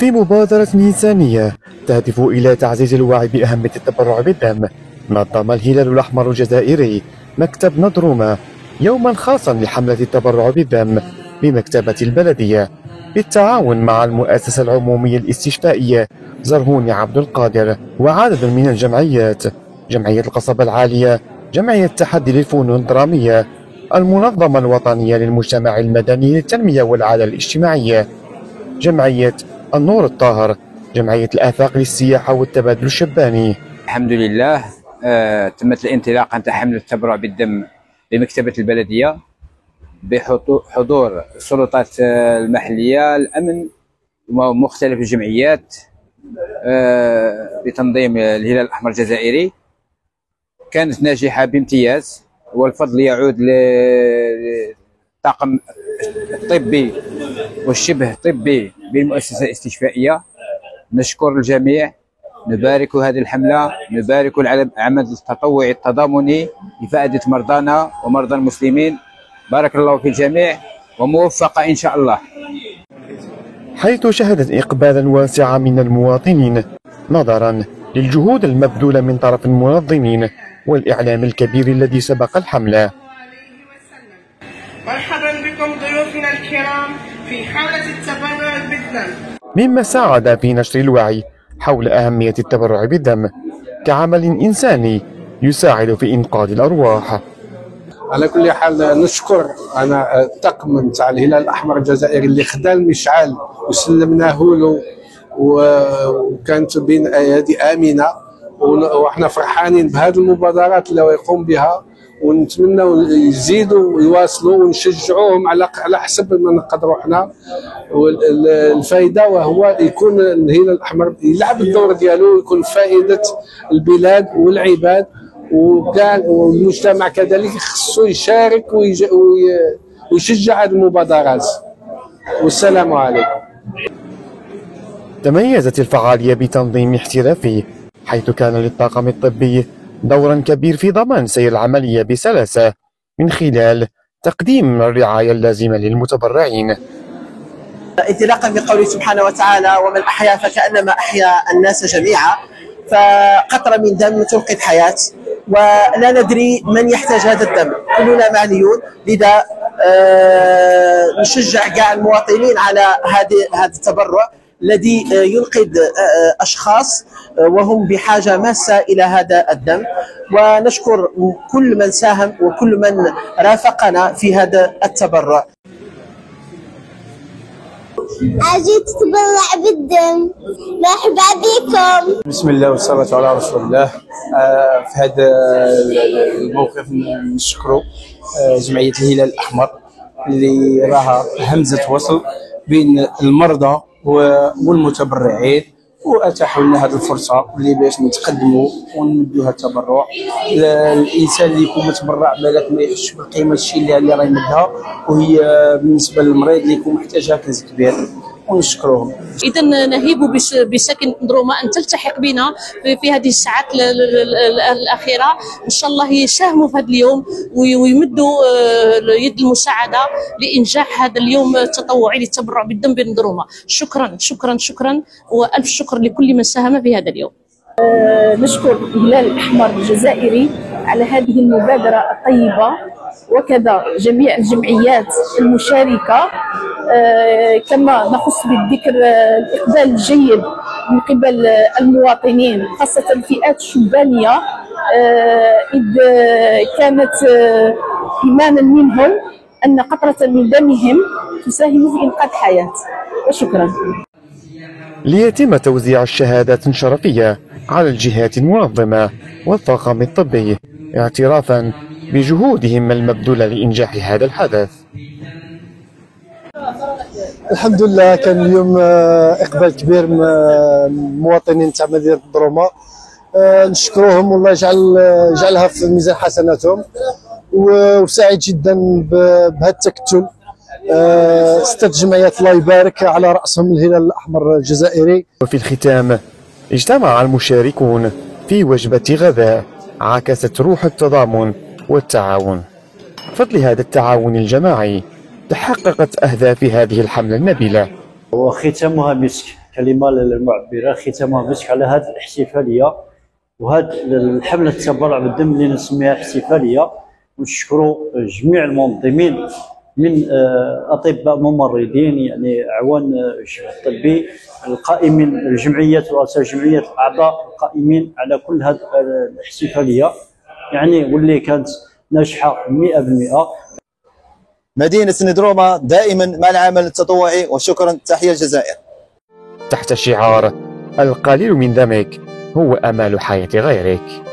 وفي مبادرة إنسانية تهدف إلى تعزيز الوعي بأهمية التبرع بالدم، نظم الهلال الأحمر الجزائري مكتب نضرومة يوما خاصا لحملة التبرع بالدم بمكتبة البلدية بالتعاون مع المؤسسة العمومية الاستشفائية زرهوني عبد القادر وعدد من الجمعيات، جمعية القصبة العالية، جمعية تحدي للفنون الدرامية، المنظمة الوطنية للمجتمع المدني للتنمية والعدالة الاجتماعية، جمعية النور الطاهر، جمعية الآفاق للسياحة والتبادل الشباني. الحمد لله تمت الانطلاقة نتاع حملة التبرع بالدم بمكتبة البلدية بحضور السلطات المحلية، الأمن ومختلف الجمعيات بتنظيم الهلال الأحمر الجزائري. كانت ناجحة بامتياز، والفضل يعود للطاقم الطبي والشبه طبي بالمؤسسة الاستشفائية. نشكر الجميع، نبارك هذه الحملة، نبارك العمل التطوعي التضامني لفائدة مرضانا ومرضى المسلمين. بارك الله في الجميع وموفقة إن شاء الله. حيث شهدت إقبالا واسعا من المواطنين نظرا للجهود المبذولة من طرف المنظمين والإعلام الكبير الذي سبق الحملة. مرحبا بكم ضيوفنا الكرام في حملة التبرع بالدم، مما ساعد في نشر الوعي حول أهمية التبرع بالدم كعمل إنساني يساعد في إنقاذ الأرواح. على كل حال نشكر انا الطاقم نتاع الهلال الاحمر الجزائري اللي خدا المشعل وسلمناه له، وكانت بين ايادي امنه، وحنا فرحانين بهذه المبادرات اللي يقوم بها، ونتمنى يزيدوا ويواصلوا ونشجعوهم على حسب ما نقدروا حنا. والفائده وهو يكون الهلال الاحمر يلعب الدور ديالو، يكون فائده البلاد والعباد وكاع والمجتمع كذلك خصو يشارك ويشجع هذه المبادرات. والسلام عليكم. تميزت الفعالية بتنظيم احترافي، حيث كان للطاقم الطبي دورا كبير في ضمان سير العملية بسلاسة من خلال تقديم الرعاية اللازمة للمتبرعين. انطلاقا بقوله سبحانه وتعالى: ومن أحيا فكأنما أحيا الناس جميعا، فقطرة من دم تنقذ حياة، ولا ندري من يحتاج هذا الدم، كلنا معنيون. لذا نشجع كاع المواطنين على هذا التبرع الذي ينقذ أشخاص وهم بحاجة ماسة إلى هذا الدم. ونشكر كل من ساهم وكل من رافقنا في هذا التبرع. أجيت أتبرع بالدم، مرحبا بكم. بسم الله والصلاة على رسول الله. في هذا الموقف نشكروا جمعية الهلال الأحمر اللي راها همزة وصل بين المرضى والمتبرعين، واتاحوا لنا هذه الفرصه اللي باش نتقدموا ونمدوا هذا التبرع. الانسان اللي يكون متبرع بالك ما يحسش بقيمه الشيء اللي راه يمدها، وهي بالنسبه للمريض اللي يكون محتاجها كنز كبير، ونشكروهم. اذا نهيب بسكن نضرومة ان تلتحق بنا في هذه الساعات الاخيره، ان شاء الله يساهموا في هذا اليوم ويمدوا يد المساعده لانجاح هذا اليوم التطوعي للتبرع بالدم بنضرومة. شكرا شكرا شكرا، والف شكر لكل من ساهم في هذا اليوم. نشكر الهلال الأحمر الجزائري على هذه المبادرة الطيبة، وكذا جميع الجمعيات المشاركة. كما نخص بالذكر الإقبال الجيد من قبل المواطنين، خاصة الفئات الشبانية، إذ كانت إيمانا منهم أن قطرة من دمهم تساهم في إنقاذ حياة. وشكرا. ليتم توزيع الشهادات الشرفية على الجهات المنظمة والطاقم الطبي اعترافا بجهودهم المبذولة لإنجاح هذا الحدث. الحمد لله كان اليوم إقبال كبير من المواطنين تاع مدينة نضرومة. نشكروهم والله يجعلها في ميزان حسناتهم، وسعيد جدا بهذا التكتل. 6 جمعيات الله يبارك، على رأسهم الهلال الأحمر الجزائري. وفي الختام اجتمع المشاركون في وجبة غذاء عكست روح التضامن والتعاون. بفضل هذا التعاون الجماعي تحققت أهداف هذه الحملة النبيلة. وختامها مسك. كلمه المعبره ختامها مسك على هذه الاحتفاليه وهذه الحمله التبرع بالدم اللي نسميها احتفاليه. ونشكروا جميع المنظمين من اطباء ممرضين يعني اعوان الشبه الطبي القائمين الجمعيات ورؤساء جمعيات الاعضاء القائمين على كل هذه الاحتفاليه يعني واللي كانت ناجحه 100%. مدينه ندروما دائما مع العمل التطوعي. وشكرا، تحيه الجزائر. تحت شعار القليل من دمك هو امال حياه غيرك.